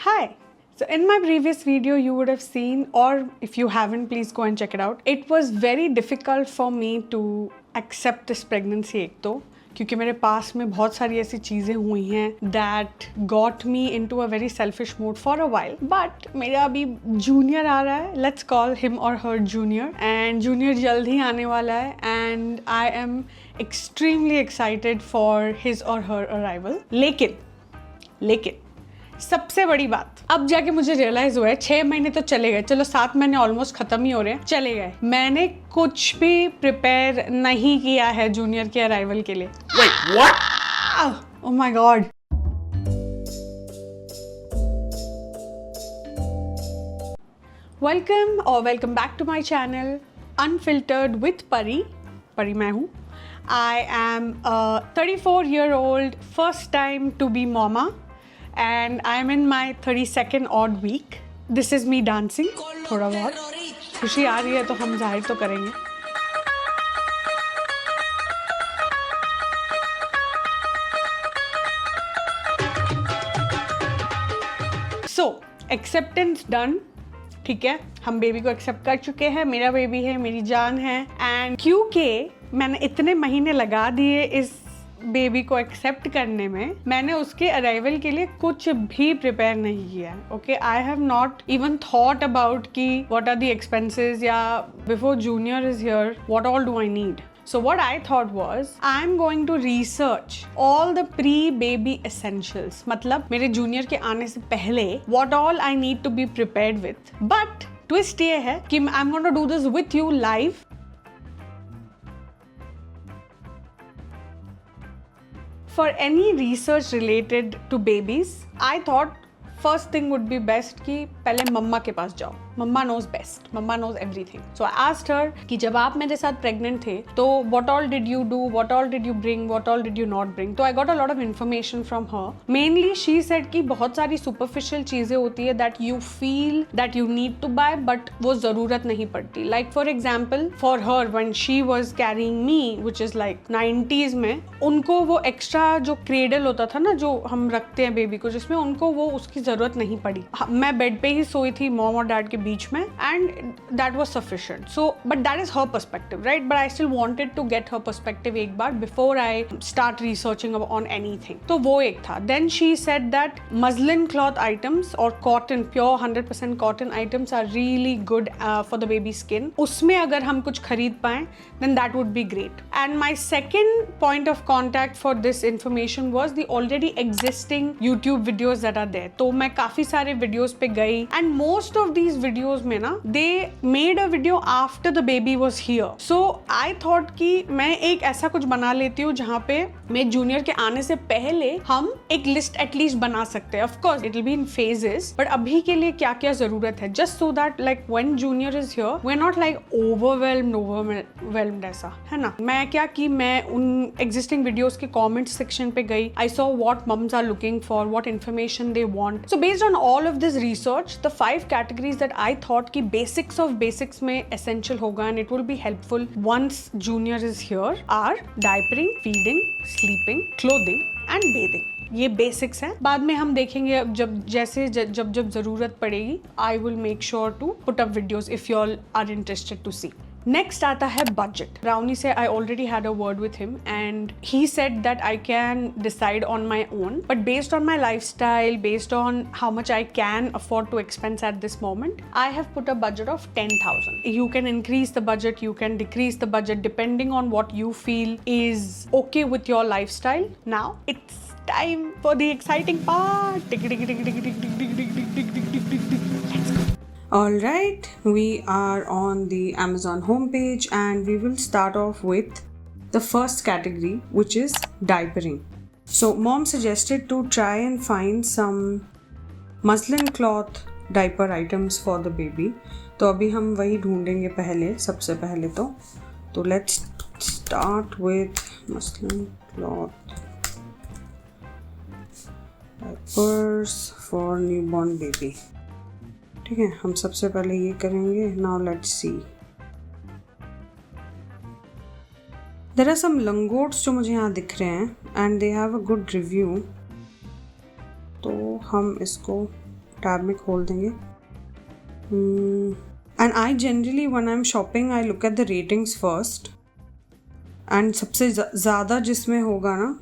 Hi. So in my previous video you would have seen, or if you haven't, please go and check it out. It was very difficult for me to accept this pregnancy, एक तो क्योंकि मेरे पास में बहुत सारी ऐसी चीज़ें हुई हैं that got me into a very selfish mood for a while. But मेरा अभी जूनियर आ रहा है, let's call him or her junior, and junior जल्द ही आने वाला है and I am extremely excited for his or her arrival. लेकिन सबसे बड़ी बात अब जाके मुझे रियलाइज हुआ है, 6 महीने तो चले गए, चलो 7 महीने ऑलमोस्ट खत्म ही हो रहे हैं, चले गए, मैंने कुछ भी प्रिपेयर नहीं किया है जूनियर के अराइवल के लिए। Wait, what? Oh my God. Welcome back to my channel Unfiltered with Pari मैं हूँ। I am a 34-year-old first time to be mama and I am in my 32nd odd week. This is me dancing थोड़ा बहुत, खुशी आ रही है तो हम जाहिर तो करेंगे। So acceptance done, ठीक है, हम बेबी को एक्सेप्ट कर चुके हैं, मेरा बेबी है, मेरी जान है। एंड क्योंकि मैंने इतने महीने लगा दिए इस बेबी को एक्सेप्ट करने में, मैंने उसके अराइवल के लिए कुछ भी प्रिपेयर नहीं किया। Okay, I have not even thought about कि व्हाट आर द एक्सपेंसेस या before junior is here what all do I need. So what I thought was, I'm going to research all the pre-baby essentials. मतलब मेरे junior के आने से पहले what all I need to be prepared with. But twist ये है कि I'm going to do this with you live. For any research related to babies, I thought first thing would be best कि पहले मम्मा के पास जाओ. मम्मा knows best. Mamma knows everything. So I asked her कि जब आप मेरे साथ pregnant थे तो what all did you do, what all did you bring, what all did you not bring. तो I got a lot of information from her. Mainly she said कि बहुत सारी superficial चीज़ें होती है that you feel that you need to buy but वो ज़रूरत नहीं पड़ती. Like for example, for her when she was carrying me, which is like 90s में, उनको वो extra जो cradle होता था ना जो हम रखते हैं बेबी को, जिसमें उनको वो उसकी ज़रूरत नहीं पड़ी. मैं बेड पे ही सोई थी मॉम और डैड के बीच में and that was sufficient. So but that is her perspective, right? But I still wanted to get her perspective एक बार before I start researching on anything. तो वो एक था. Then she said that muslin cloth items or cotton, pure 100% cotton items are really good for the baby skin. उसमें अगर हम कुछ खरीद पाएं then that would be great. And my second point of contact for this information was the already existing YouTube videos that are there. तो मैं काफी सारे videos पे गई and most of these videos में ना they made a video after the baby was here. So I thought कि मैं एक ऐसा कुछ बना लेती हूँ जहाँ पे मैं जूनियर के आने से पहले हम एक लिस्ट एटलीस्ट बना सकते हैं. Of course it will be in phases, but अभी के लिए क्या क्या जरूरत है, just so that like when junior is here we're not like overwhelmed ऐसा है ना. मैं क्या कि मैं उन existing videos के comment section पे गई. I saw what mums are looking for, what information they want. So based on all of this research, the 5 categories that I thought कि basics of basics में essential होगा and it will be helpful once junior is here are diapering, feeding, sleeping, clothing and bathing. ये basics हैं. बाद में हम देखेंगे जब ज़रूरत पड़ेगी. I will make sure to put up videos if you all are interested to see. Next आता है budget. Rauni से I already had a word with him and he said that I can decide on my own, but based on my lifestyle, based on how much I can afford to expense at this moment, I have put a budget of 10,000. You can increase the budget, you can decrease the budget depending on what you feel is okay with your lifestyle. Now it's time for the exciting part. Alright, we are on the Amazon homepage and we will start off with the first category, which is diapering. So mom suggested to try and find some muslin cloth diaper items for the baby. तो अभी हम वही ढूंढेंगे सबसे पहले तो let's start with muslin cloth diapers for newborn baby. ठीक है, हम सबसे पहले ये करेंगे. Now let's see. There are some लंगोट्स जो मुझे यहाँ दिख रहे हैं and they have a good review. तो हम इसको टैब में खोल देंगे. And I generally when I am shopping I look at the ratings first, and सबसे ज़्यादा जिसमें होगा ना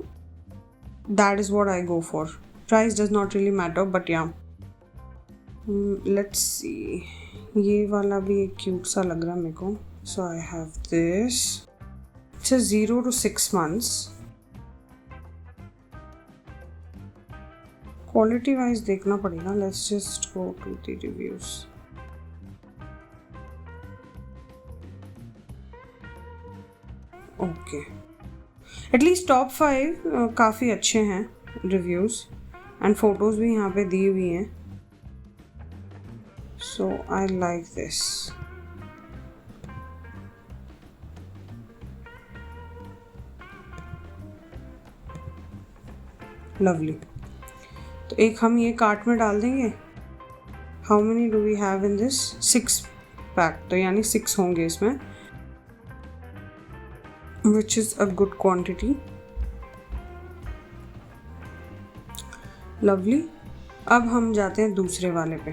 that is what I go for. Price does not really matter, but yeah let's see. ये वाला भी एक क्यूट सा लग रहा है मेरे को. So I have this. It's 0 to 6 months. Quality wise देखना पड़ेगा. Let's just go to the reviews. Okay, at least top 5 काफ़ी अच्छे हैं रिव्यूज़, एंड फोटोज़ भी यहाँ पे दी हुई हैं. So I like this. Lovely. तो एक हम ये कार्ट में डाल देंगे. How many do we have in this? 6 pack, तो यानी 6 होंगे इसमें, which is a good quantity. Lovely. अब हम जाते हैं दूसरे वाले पे.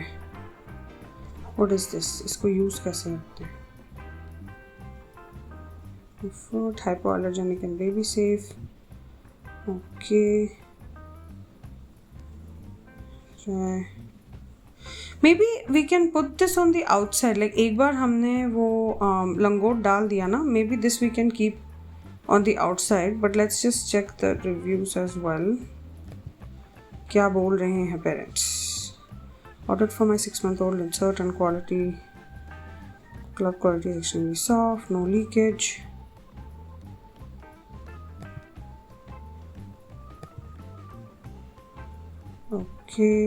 What is this? इसको यूज कैसे करते हैं? Food, hypoallergenic and baby safe. Okay. Maybe we can put this on the outside. Like एक बार हमने वो लंगोट डाल दिया ना. Maybe this we can keep on the outside, but let's just check the reviews as well. क्या बोल रहे हैं parents? Ordered for my 6-month-old. Insert and quality. Club quality is extremely soft. No leakage. Okay.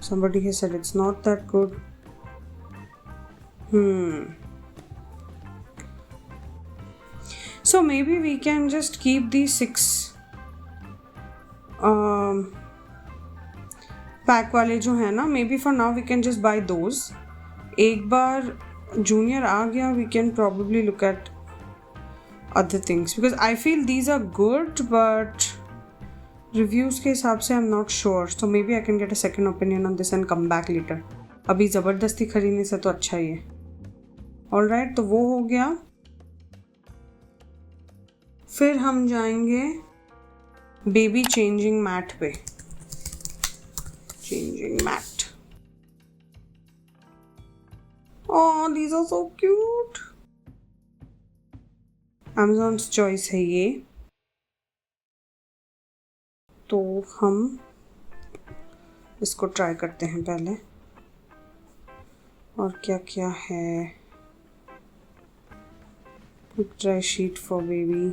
Somebody has said it's not that good. So maybe we can just keep these 6 pack वाले जो है ना. maybe for now we can just buy those. एक बार junior आ गया we can probably look at other things, because I feel these are good, but reviews के हिसाब से I'm not sure. So maybe I can get a second opinion on this and come back later. अभी ज़बरदस्ती खरीदने से तो अच्छा ही है. Alright, तो वो हो गया. फिर हम जाएंगे बेबी चेंजिंग मैट पे. Changing mat. Oh, these are so cute. Amazon's choice है ये. तो हम इसको ट्राई करते हैं पहले. और क्या क्या है. Quick dry sheet for baby.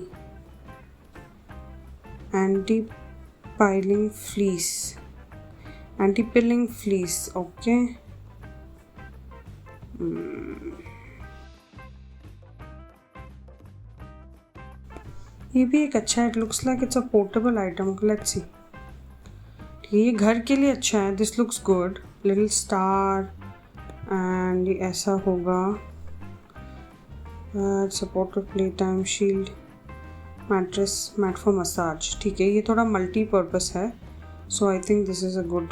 Anti-pilling fleece. Okay. ये भी एक अच्छा है. It looks like it's a portable item. Let's see. ये घर के लिए अच्छा है. This looks good. Little star. And ये ऐसा होगा. Supportive playtime shield. Mattress mat for massage. ठीक है, ये थोड़ा मल्टी पर्पस है. So I think this is a good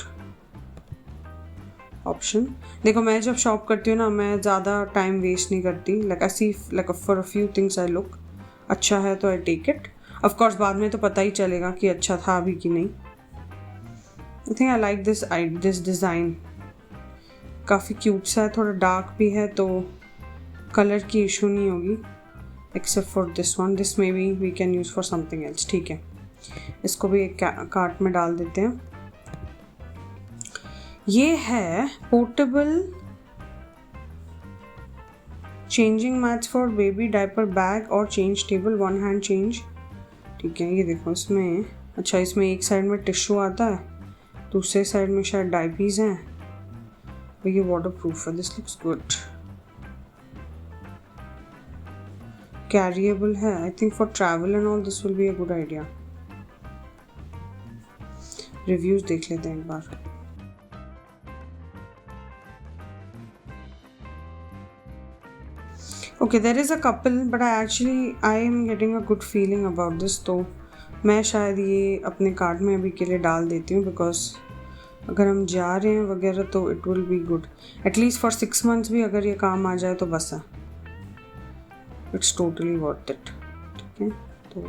option. देखो, मैं जब शॉप करती हूँ ना, मैं ज़्यादा टाइम वेस्ट नहीं करती. Like I see like for a few things I look. अच्छा है तो I take it. Of course बाद में तो पता ही चलेगा कि अच्छा था भी कि नहीं. I think I like this design. काफ़ी क्यूट सा है. थोड़ा डार्क भी है तो कलर की इशू नहीं होगी. Except for this one. This maybe we can use for something else. ठीक है, इसको भी एक कार्ट में डाल देते हैं. ये है portable changing mats for baby diaper bag और चेंज टेबल. 1 hand change. ठीक है, ये देखो इसमें. अच्छा, इसमें एक साइड में टिश्यू आता है, दूसरे साइड में शायद डायपीज़ हैं. और ये वाटर प्रूफ है. This looks good. Carryable है. I think for travel and all this will be a good idea. Reviews देख लेते हैं एक बार. Okay, there is a couple, but I am getting a good feeling about this. तो मैं शायद ये अपने कार्ट में अभी के लिए डाल देती हूँ, बिकॉज अगर हम जा रहे हैं वगैरह तो it will be good, at least for 6 months भी अगर ये काम आ जाए तो बस है, इट्स टोटली वर्थ इट। ठीक है, तो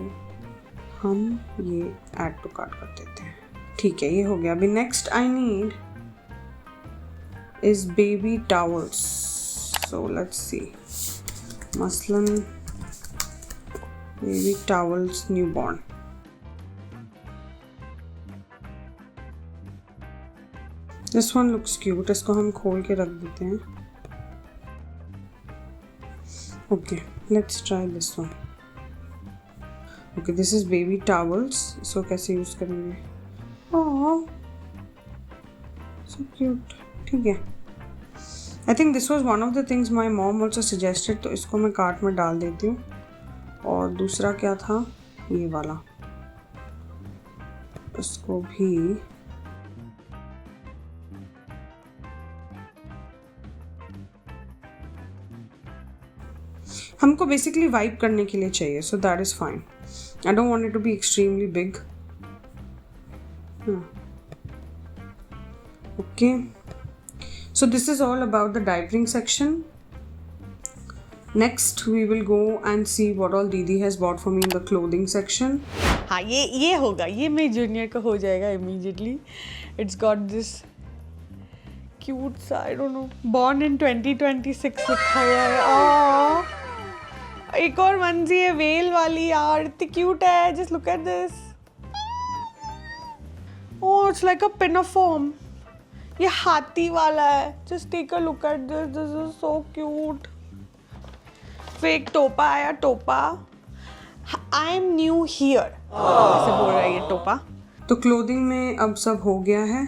हम ये ऐड टू कार्ट कर देते हैं। ठीक है, ये हो गया। अभी next I need is baby towels. So let's see, मसलन baby towels newborn. This one looks cute, इसको हम खोल के रख देते हैं। Okay, let's try this one. Okay, this is baby towels. इसको कैसे यूज करेंगे? Oh so cute. ठीक है, I think this was one of the things my mom also suggested, तो इसको मैं कार्ट में डाल देती हूँ। और दूसरा क्या था, ये वाला, इसको भी हमको बेसिकली वाइप करने के लिए चाहिए, so that is fine. I don't want it to be extremely big. Okay, so this is all about the diapering section. Next we will go and see what all Didi has bought for me in the clothing section. हाँ, ये होगा, ये मेरी junior का हो जाएगा immediately. It's got this cute सा, I don't know, born in 2026 लिखा हुआ है। आह, एक और वंजी है वेल वाली यार, इतनी क्यूट है। Just look at this. Oh, it's like a pinafore. ये हाथी वाला है। Just take a look at this, this is so cute. फिर एक टोपा आया, टोपा आई एम न्यू हियर ऐसे बोल रहा है ये टोपा। तो क्लोथिंग में अब सब हो गया है।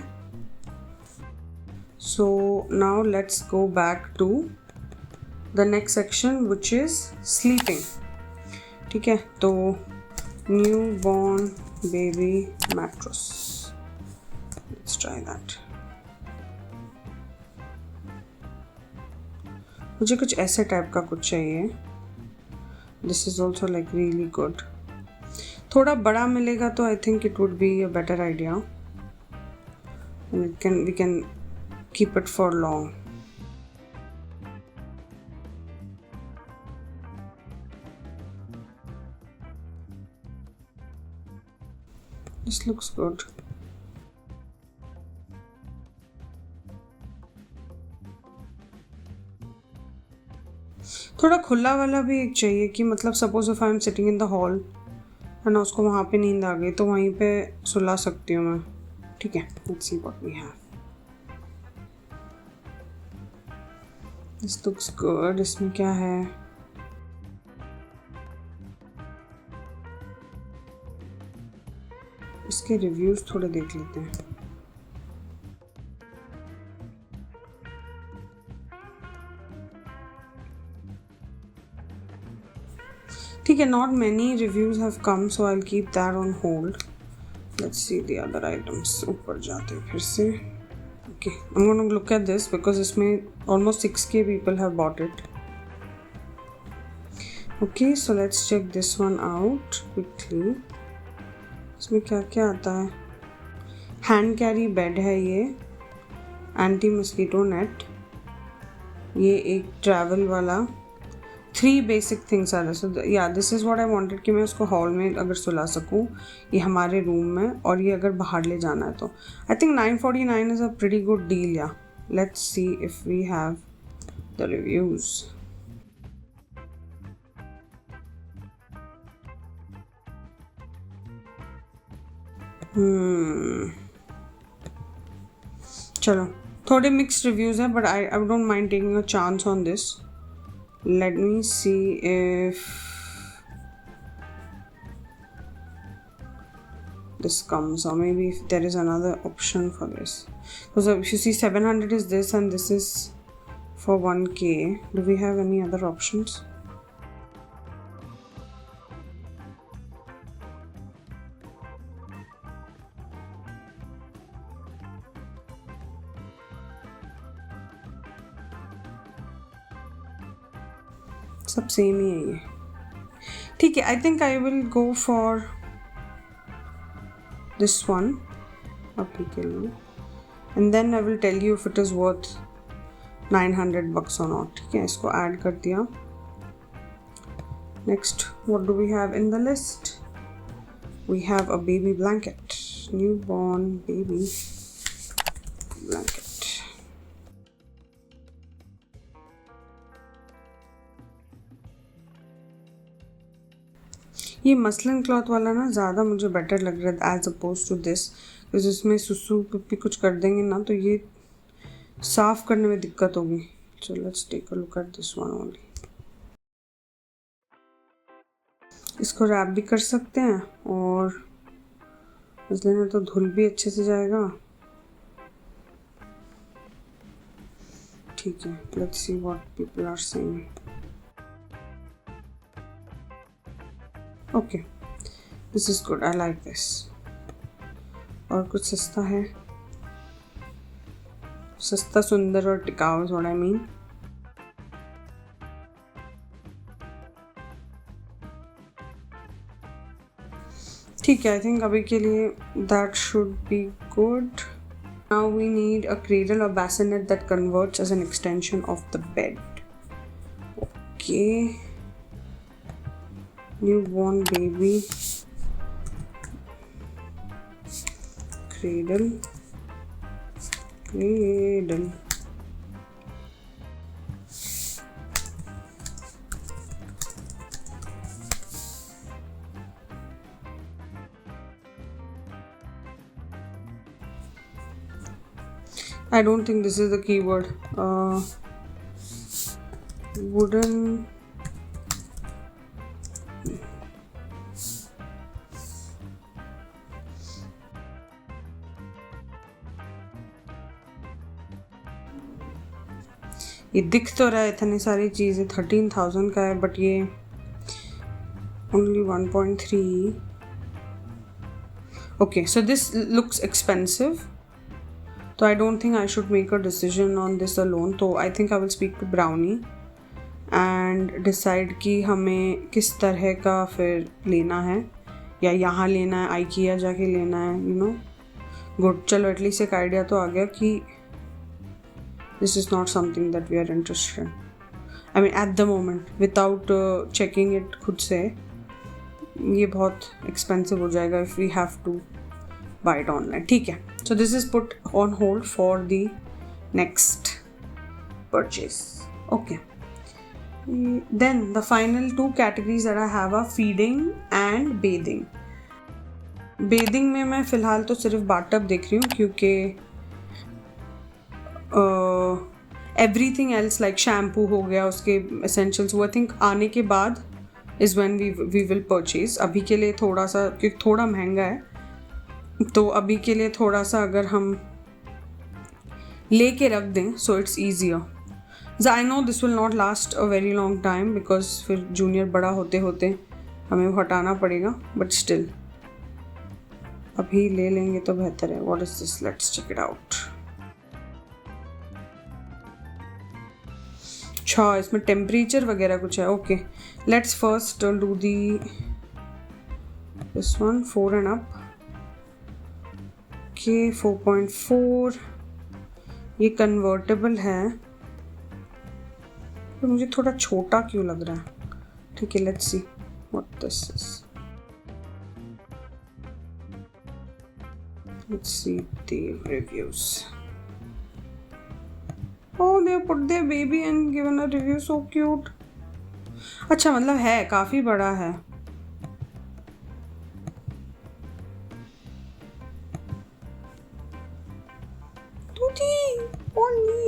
So now let's go back to the next section which is sleeping. ठीक है, तो newborn baby mattress, let's try that. मुझे कुछ ऐसे टाइप का कुछ चाहिए। This is also like really good. थोड़ा बड़ा मिलेगा तो I think it would be a better idea, we can keep it for long. This looks good. थोड़ा खुला वाला भी एक चाहिए कि मतलब suppose if I am sitting in the hall है ना, उसको वहाँ पे नींद आ गई तो वहीं पे सुला सकती हूँ मैं। ठीक है, let's see what we have. This looks good. इसमें क्या है? इसके रिव्यूज थोड़े देख लेते हैं। ठीक है, not many reviews have come, so I'll keep that on hold. Let's see the other items. ऊपर जाते हैं फिर से। Okay, I'm going to look at this because इसमें almost 6K people have bought it. Okay, so let's check this one out quickly. इसमें क्या क्या आता है? हैंड कैरी बेड है ये, एंटी मस्कीटो नेट, ये एक ट्रैवल वाला, 3 बेसिक थिंग्स आर सो या this is what I wanted कि मैं उसको हॉल में अगर सुला सकूँ, ये हमारे रूम में, और ये अगर बाहर ले जाना है तो I think 949 is a pretty good deal. Yeah let's see if we have the reviews. चलो, थोड़े मिक्स्ड रिव्यूज़ हैं, but I don't mind taking a chance on this. Let me see if this comes, or maybe if there is another option for this. Because if you see 700 is this and this is for 1K. Do we have any other options? सब same ही है ये। ठीक है, I think I will go for this one अभी के लिए, and then I will tell you if it is worth $900 or not. ठीक है, इसको ऐड कर दिया. Next, what do we have in the list? We have a baby blanket, newborn baby blanket. ये muslin cloth वाला ना ज़्यादा मुझे बेटर लग रहा है as opposed to this, because इसमें सुसु पिप्पी कुछ कर देंगे ना तो ये साफ करने में दिक्कत होगी. So let's take a look at this one only. इसको रैप भी कर सकते हैं और मसलिन है तो धुल भी अच्छे से जाएगा. ठीक है, let's see what people are saying. Okay, this is good, I like this. और कुछ सस्ता है, सस्ता सुंदर और टिकाऊ, व्हाट आई मीन. ठीक है, आई थिंक अभी के लिए that should be good. Now we need a cradle और bassinet that converts as an extension of the bed. Okay. Newborn baby cradle. I don't think this is the keyword. Wooden. ये दिख तो रहा है इतनी सारी चीज़ें, 13,000 का है, बट ये only 1.3. Okay, so this looks expensive. So I don't think I should make a decision on this alone. So I think I will speak to Brownie and decide कि हमें किस तरह का फिर लेना है, या यहाँ लेना है, IKEA जाके लेना है, you know. Good, चलो एटलीस्ट एक आइडिया तो आ गया कि this is not something that we are interested in. I mean at the moment, without checking it खुद से, ये बहुत expensive हो जाएगा if we have to buy it online. ठीक है, so this is put on hold for the next purchase. Okay. Then the final two categories that I have are feeding and bathing. Bathing में मैं फ़िलहाल तो सिर्फ bathtub देख रही हूँ क्योंकि everything else like shampoo हो गया, उसके essentials वो I think आने के बाद is when we will purchase. अभी के लिए थोड़ा सा, क्योंकि थोड़ा महंगा है, तो अभी के लिए थोड़ा सा अगर हम लेके रख दें so it's easier. I know this will not last a very long time because फिर जूनियर बड़ा होते होते हमें हटाना पड़ेगा, but still अभी ले लेंगे तो बेहतर है. What is this? Let's check it out. अच्छा, इसमें टेम्परेचर वगैरह कुछ है. Okay, let's first do the this one 4 and up. Okay, 4.4. ये कन्वर्टेबल है, तो मुझे थोड़ा छोटा क्यों लग रहा है. ठीक है, let's see what this is. Let's see the reviews. Oh, they put their baby and given a review. So cute. अच्छा, मतलब है काफ़ी बड़ा है. Tuti, only.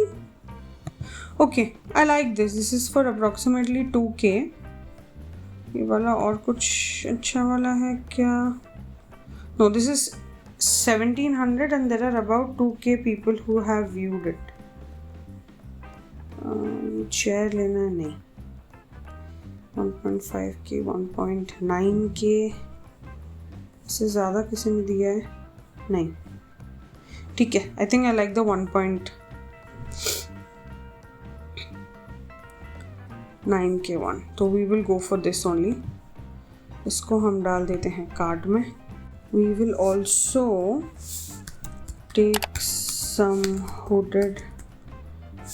Okay, I like this. This is for approximately 2K. ये वाला और कुछ अच्छा वाला है क्या? No, this is 1700 and there are about 2K people who have viewed it. Chair लेना है, नहीं. 1.5K, 1.9K से ज़्यादा किसी ने दिया है? नहीं. ठीक है, I think I like the 1.9K one. तो we will go for this only. इसको हम डाल देते हैं कार्ट में. We will also take some hooded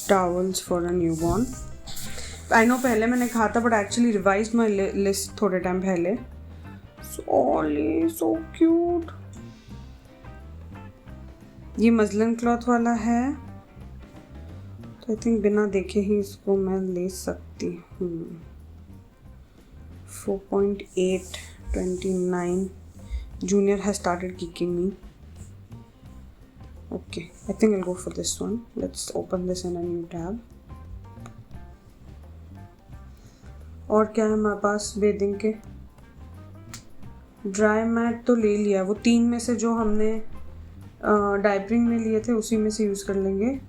towels for a newborn. I know पहले मैंने कहा था, but I actually revised my list थोड़े टाइम पहले. So cute. ये मसलिन क्लॉथ वाला है, तो आई थिंक बिना देखे ही इसको मैं ले सकती हूँ. 4.8, 29. Junior has started kicking me. Okay, I think I'll go for this one. Let's open this in a new tab. और क्या है हमारे पास बेदिंग के? ड्राई मैट तो ले लिया, वो 3 में से जो हमने डायपरिंग में लिए थे उसी में से यूज़ कर लेंगे.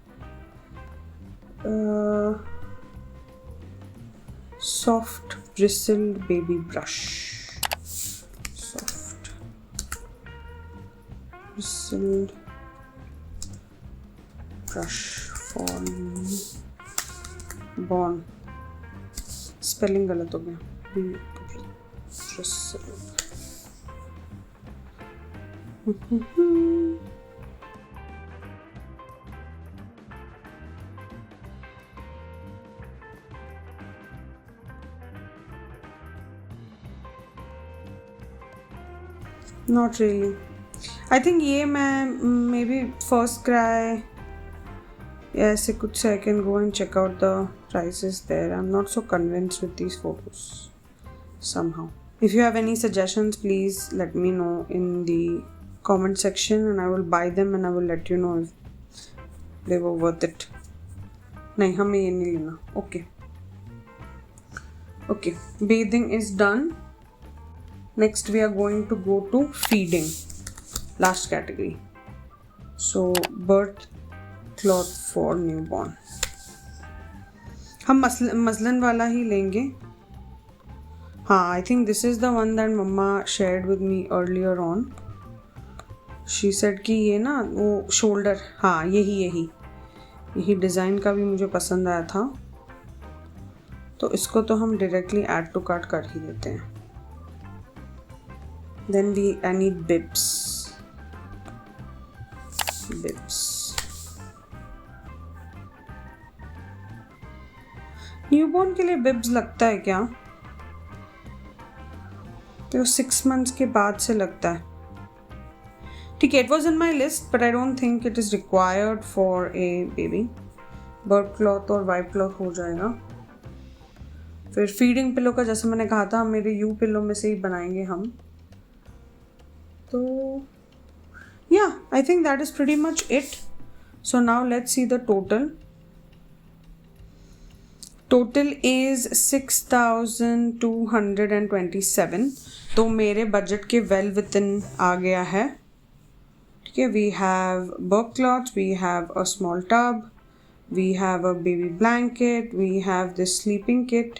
Soft bristled baby brush. Bristled brush for newborn. Spelling गलत हो गया. Not really. I think ये मैं maybe first cry ऐसे कुछ से I can go and check out the prices there. I'm not so convinced with these photos somehow. If you have any suggestions, please let me know in the comment section and I will buy them and I will let you know if they were worth it. नहीं, हमें ये नहीं लेना. Okay, bathing is done. Next we are going to go to feeding. Last category. So birth cloth for newborn. हम मसलन वाला ही लेंगे. हाँ, I think this is the one that Mama shared with me earlier on. She said कि ये ना वो shoulder, हाँ यही डिज़ाइन का भी मुझे पसंद आया था, तो इसको तो हम directly add to cart कर ही देते हैं. Then I need bibs. Newborn के लिए बिब्स लगता है क्या? तो 6 months के बाद से लगता है. ठीक है, it was in my list but I don't think it is required for a baby. Bird cloth और वाइप क्लॉथ हो जाएगा. फिर फीडिंग पिलो का जैसे मैंने कहा था मेरे यू पिलो में से ही बनाएंगे हम. तो yeah, I think that is pretty much it. So now let's see the total. Total is 6,227. तो मेरे बजट के well within आ गया है. ठीक है, we have burp cloths, we have a small tub, we have a baby blanket, we have this sleeping kit,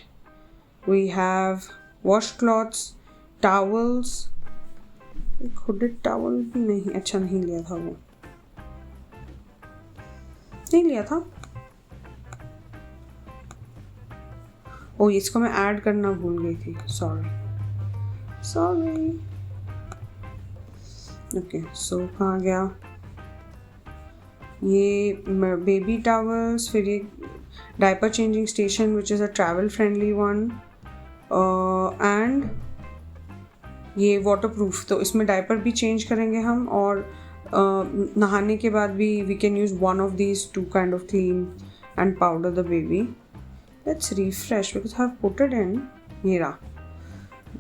we have washcloths, towels. एक hooded towel भी नहीं, अच्छा नहीं लिया था, वो नहीं लिया था. ओ इसको मैं ऐड करना भूल गई थी, सॉरी. ओके, सो कहाँ गया ये बेबी टावल्स. फिर ये diaper changing station which is a travel friendly one, and ये वाटरप्रूफ, तो इसमें डायपर भी चेंज करेंगे हम, और नहाने के बाद भी we can use one of these to kind of clean and powder the baby. Let's refresh because I have put it in. ये रहा.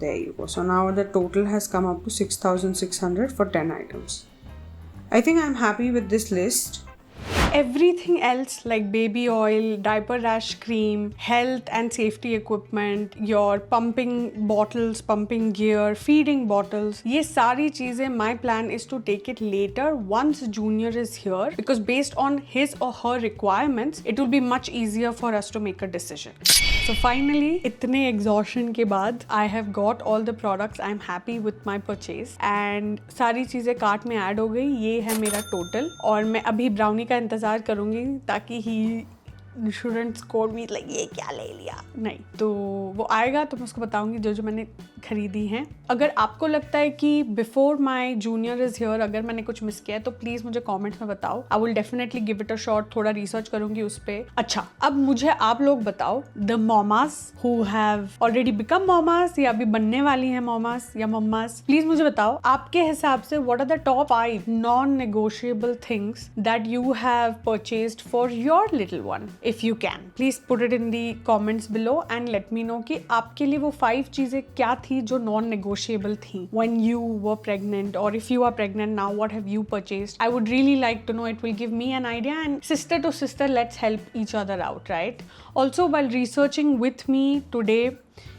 There you go. So now the total has come up to 6,600 for 10 items. I think I'm happy with this list. Everything else like baby oil, diaper rash cream, health and safety equipment, your pumping bottles, pumping gear, feeding bottles, ये सारी चीजें my plan is to take it later once Junior is here, because based on his or her requirements it will be much easier for us to make a decision. So finally, इतने exhaustion के बाद I have got all the products. I'm happy with my purchase and सारी चीज़ें cart में add हो गई. ये है मेरा टोटल, और मैं अभी ब्राउनी का इंतज़ार करूँगी ताकि he shouldn't scold me like ये क्या ले लिया, नहीं। तो वो आएगा तो मैं उसको बताऊंगी जो जो मैंने खरीदी हैं। अगर आपको लगता है कि before my junior is here अगर मैंने कुछ मिस किया है तो प्लीज मुझे कमेंट्स में बताओ। I will definitely give it a shot, थोड़ा रिसर्च करूंगी उस पे। अच्छा, अब मुझे आप लोग बताओ, the mamas who have already become mamas या अभी बनने वाली हैं मॉमास या मम्मास, प्लीज मुझे बताओ आपके हिसाब से what are the top 5 non negotiable things that you have purchased for your little one. If you can please put it in the comments below and let me know कि आपके लिए वो 5 चीजें क्या थी जो नॉन नेगोशिएबल थी when you were pregnant, or if you are pregnant now, what have you purchased? I would really like to know. It will give me an idea, and sister to sister, let's help each other out, right? Also, while researching with me today,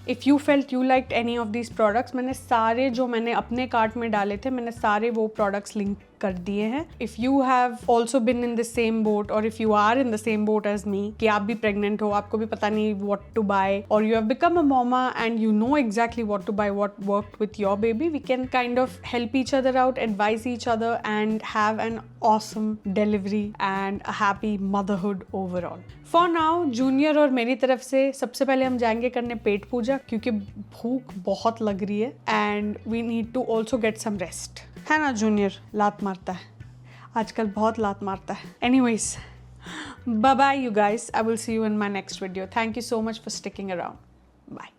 if you felt you liked any of these products, मैंने सारे जो मैंने अपने cart में डाले थे मैंने सारे वो प्रोडक्ट्स लिंक कर दिए हैं। If you have also been in the same boat और if you are in the same boat as me कि आप भी प्रेग्नेंट हो, आपको भी पता नहीं व्हाट टू बाय, और you have become a mama and you know exactly what to buy, what worked with your baby, we can kind of help each other out, advice each other and have an awesome delivery and a happy motherhood overall. For now junior और मेरी तरफ से सबसे पहले हम जाएंगे करने पेट पूजा क्योंकि भूख बहुत लग रही है and we need to also get some rest, है ना जूनियर? लात मारता है आजकल, बहुत लात मारता है। Anyways, bye bye you guys, I will see you in my next video. Thank you so much for sticking around. Bye.